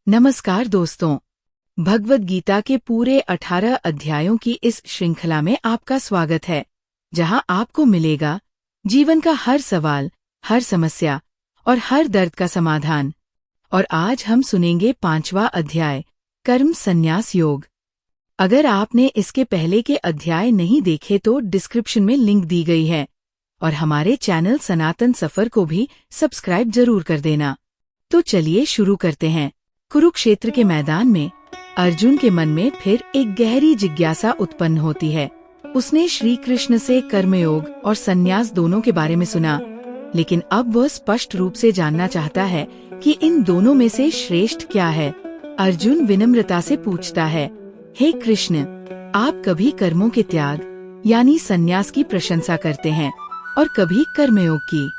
नमस्कार दोस्तों, भगवद गीता के पूरे 18 अध्यायों की इस श्रृंखला में आपका स्वागत है, जहां आपको मिलेगा जीवन का हर सवाल, हर समस्या और हर दर्द का समाधान। और आज हम सुनेंगे 5वां अध्याय, कर्म संन्यास योग। अगर आपने इसके पहले के अध्याय नहीं देखे तो डिस्क्रिप्शन में लिंक दी गई है और हमारे चैनल सनातन सफर को भी सब्सक्राइब जरूर कर देना। तो चलिए शुरू करते हैं। कुरुक्षेत्र के मैदान में अर्जुन के मन में फिर एक गहरी जिज्ञासा उत्पन्न होती है। उसने श्री कृष्ण से कर्मयोग और संन्यास दोनों के बारे में सुना, लेकिन अब वह स्पष्ट रूप से जानना चाहता है कि इन दोनों में से श्रेष्ठ क्या है। अर्जुन विनम्रता से पूछता है, हे कृष्ण, आप कभी कर्मों के त्याग यानी संन्यास की प्रशंसा करते हैं और कभी कर्मयोग की।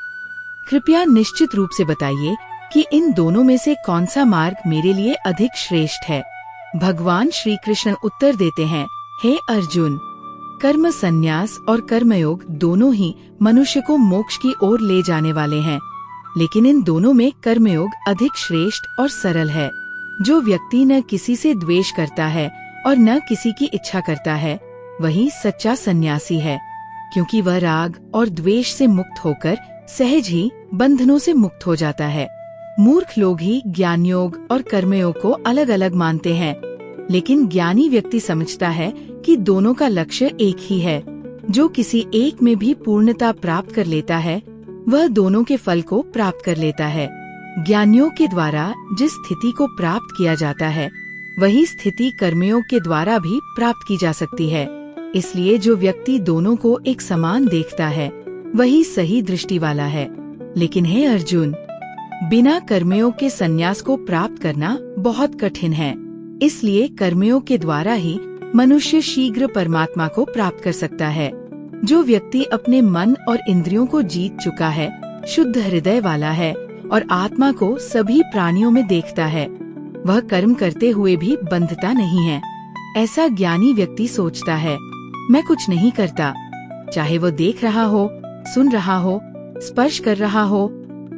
कृपया निश्चित रूप से बताइए कि इन दोनों में से कौन सा मार्ग मेरे लिए अधिक श्रेष्ठ है। भगवान श्री कृष्ण उत्तर देते हैं, हे अर्जुन, कर्म संन्यास और कर्मयोग दोनों ही मनुष्य को मोक्ष की ओर ले जाने वाले हैं, लेकिन इन दोनों में कर्मयोग अधिक श्रेष्ठ और सरल है। जो व्यक्ति न किसी से द्वेष करता है और न किसी की इच्छा करता है, वही सच्चा सन्यासी है, क्योंकि वह राग और द्वेष से मुक्त होकर सहज ही बंधनों से मुक्त हो जाता है। मूर्ख लोग ही ज्ञान योग और कर्मयोग को अलग अलग मानते हैं, लेकिन ज्ञानी व्यक्ति समझता है कि दोनों का लक्ष्य एक ही है। जो किसी एक में भी पूर्णता प्राप्त कर लेता है, वह दोनों के फल को प्राप्त कर लेता है। ज्ञानियों के द्वारा जिस स्थिति को प्राप्त किया जाता है, वही स्थिति कर्मयोग के द्वारा भी प्राप्त की जा सकती है। इसलिए जो व्यक्ति दोनों को एक समान देखता है, वही सही दृष्टि वाला है। लेकिन हे अर्जुन, बिना कर्मयोग के संन्यास को प्राप्त करना बहुत कठिन है। इसलिए कर्मयोग के द्वारा ही मनुष्य शीघ्र परमात्मा को प्राप्त कर सकता है। जो व्यक्ति अपने मन और इंद्रियों को जीत चुका है, शुद्ध हृदय वाला है और आत्मा को सभी प्राणियों में देखता है, वह कर्म करते हुए भी बंधता नहीं है। ऐसा ज्ञानी व्यक्ति सोचता है, मैं कुछ नहीं करता, चाहे वो देख रहा हो, सुन रहा हो, स्पर्श कर रहा हो,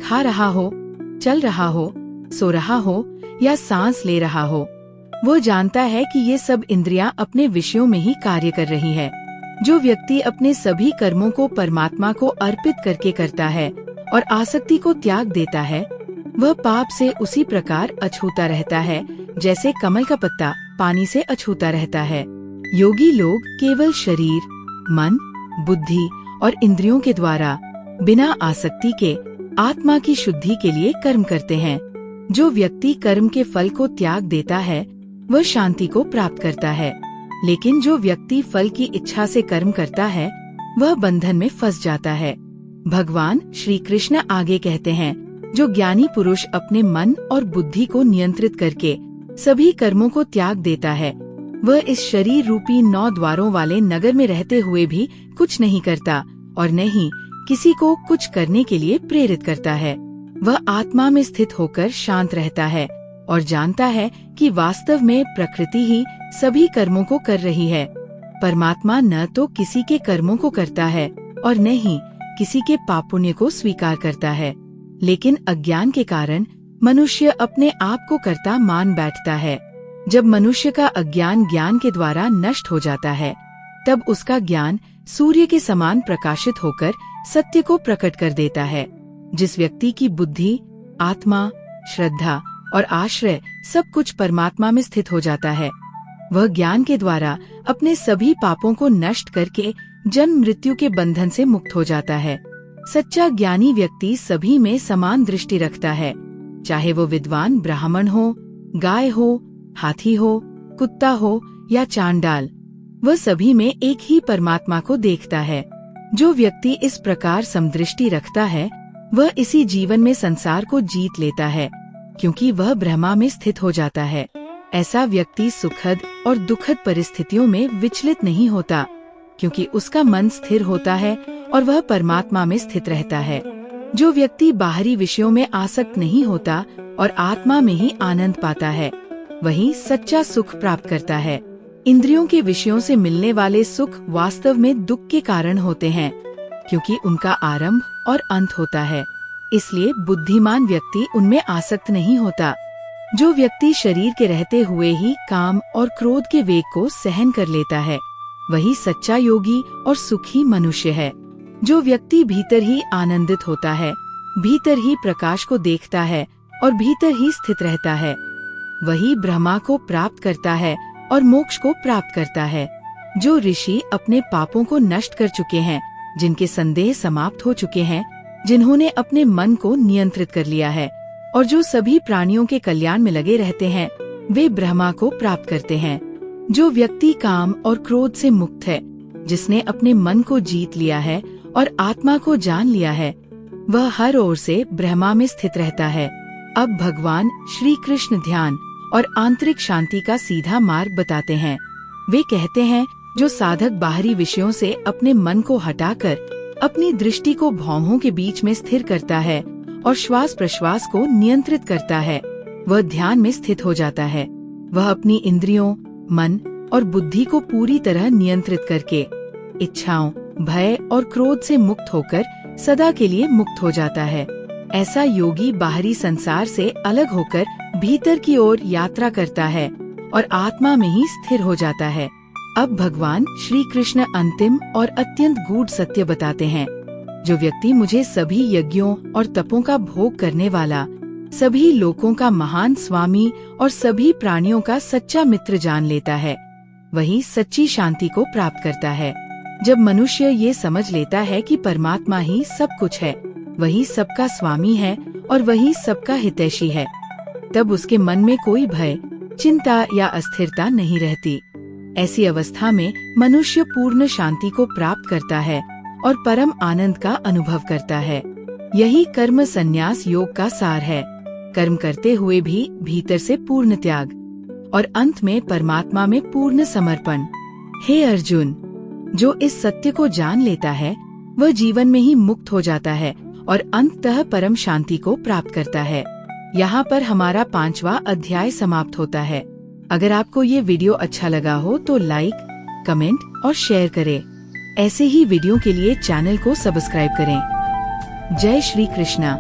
खा रहा हो, चल रहा हो, सो रहा हो या सांस ले रहा हो। वो जानता है कि ये सब इंद्रियां अपने विषयों में ही कार्य कर रही है। जो व्यक्ति अपने सभी कर्मों को परमात्मा को अर्पित करके करता है और आसक्ति को त्याग देता है, वह पाप से उसी प्रकार अछूता रहता है जैसे कमल का पत्ता पानी से अछूता रहता है। योगी लोग केवल शरीर, मन, बुद्धि और इंद्रियों के द्वारा बिना आसक्ति के आत्मा की शुद्धि के लिए कर्म करते हैं। जो व्यक्ति कर्म के फल को त्याग देता है, वह शांति को प्राप्त करता है, लेकिन जो व्यक्ति फल की इच्छा से कर्म करता है, वह बंधन में फंस जाता है। भगवान श्री कृष्ण आगे कहते हैं, जो ज्ञानी पुरुष अपने मन और बुद्धि को नियंत्रित करके सभी कर्मों को त्याग देता है, वह इस शरीर रूपी 9 द्वारों वाले नगर में रहते हुए भी कुछ नहीं करता और न ही किसी को कुछ करने के लिए प्रेरित करता है। वह आत्मा में स्थित होकर शांत रहता है और जानता है कि वास्तव में प्रकृति ही सभी कर्मों को कर रही है। परमात्मा न तो किसी के कर्मों को करता है और न ही किसी के पाप पुण्य को स्वीकार करता है, लेकिन अज्ञान के कारण मनुष्य अपने आप को कर्ता मान बैठता है। जब मनुष्य का अज्ञान ज्ञान के द्वारा नष्ट हो जाता है, तब उसका ज्ञान सूर्य के समान प्रकाशित होकर सत्य को प्रकट कर देता है। जिस व्यक्ति की बुद्धि, आत्मा, श्रद्धा और आश्रय सब कुछ परमात्मा में स्थित हो जाता है, वह ज्ञान के द्वारा अपने सभी पापों को नष्ट करके जन्म मृत्यु के बंधन से मुक्त हो जाता है। सच्चा ज्ञानी व्यक्ति सभी में समान दृष्टि रखता है, चाहे वो विद्वान ब्राह्मण हो, गाय हो, हाथी हो, कुत्ता हो या चांडाल, वह सभी में एक ही परमात्मा को देखता है। जो व्यक्ति इस प्रकार समदृष्टि रखता है, वह इसी जीवन में संसार को जीत लेता है, क्योंकि वह ब्रह्मा में स्थित हो जाता है। ऐसा व्यक्ति सुखद और दुखद परिस्थितियों में विचलित नहीं होता, क्योंकि उसका मन स्थिर होता है और वह परमात्मा में स्थित रहता है। जो व्यक्ति बाहरी विषयों में आसक्त नहीं होता और आत्मा में ही आनंद पाता है, वही सच्चा सुख प्राप्त करता है। इंद्रियों के विषयों से मिलने वाले सुख वास्तव में दुख के कारण होते हैं, क्योंकि उनका आरंभ और अंत होता है। इसलिए बुद्धिमान व्यक्ति उनमें आसक्त नहीं होता। जो व्यक्ति शरीर के रहते हुए ही काम और क्रोध के वेग को सहन कर लेता है, वही सच्चा योगी और सुखी मनुष्य है। जो व्यक्ति भीतर ही आनंदित होता है, भीतर ही प्रकाश को देखता है और भीतर ही स्थित रहता है, वही ब्रह्मा को प्राप्त करता है और मोक्ष को प्राप्त करता है। जो ऋषि अपने पापों को नष्ट कर चुके हैं, जिनके संदेह समाप्त हो चुके हैं, जिन्होंने अपने मन को नियंत्रित कर लिया है और जो सभी प्राणियों के कल्याण में लगे रहते हैं, वे ब्रह्मा को प्राप्त करते हैं। जो व्यक्ति काम और क्रोध से मुक्त है, जिसने अपने मन को जीत लिया है और आत्मा को जान लिया है, वह हर ओर से ब्रह्मा में स्थित रहता है। अब भगवान श्री कृष्ण ध्यान और आंतरिक शांति का सीधा मार्ग बताते हैं। वे कहते हैं, जो साधक बाहरी विषयों से अपने मन को हटाकर अपनी दृष्टि को भौहों के बीच में स्थिर करता है और श्वास प्रश्वास को नियंत्रित करता है, वह ध्यान में स्थित हो जाता है। वह अपनी इंद्रियों, मन और बुद्धि को पूरी तरह नियंत्रित करके इच्छाओं, भय और क्रोध से मुक्त होकर सदा के लिए मुक्त हो जाता है। ऐसा योगी बाहरी संसार से अलग होकर भीतर की ओर यात्रा करता है और आत्मा में ही स्थिर हो जाता है। अब भगवान श्री कृष्ण अंतिम और अत्यंत गूढ़ सत्य बताते हैं। जो व्यक्ति मुझे सभी यज्ञों और तपों का भोग करने वाला, सभी लोकों का महान स्वामी और सभी प्राणियों का सच्चा मित्र जान लेता है, वही सच्ची शांति को प्राप्त करता है। जब मनुष्य ये समझ लेता है कि परमात्मा ही सब कुछ है, वही सबका स्वामी है और वही सबका हितैषी है, तब उसके मन में कोई भय, चिंता या अस्थिरता नहीं रहती। ऐसी अवस्था में मनुष्य पूर्ण शांति को प्राप्त करता है और परम आनंद का अनुभव करता है। यही कर्म संन्यास योग का सार है। कर्म करते हुए भी भीतर से पूर्ण त्याग और अंत में परमात्मा में पूर्ण समर्पण। हे अर्जुन, जो इस सत्य को जान लेता है, वह जीवन में ही मुक्त हो जाता है और अंततः परम शांति को प्राप्त करता है। यहाँ पर हमारा 5वां अध्याय समाप्त होता है। अगर आपको ये वीडियो अच्छा लगा हो तो लाइक, कमेंट और शेयर करें। ऐसे ही वीडियो के लिए चैनल को सब्सक्राइब करें। जय श्री कृष्णा।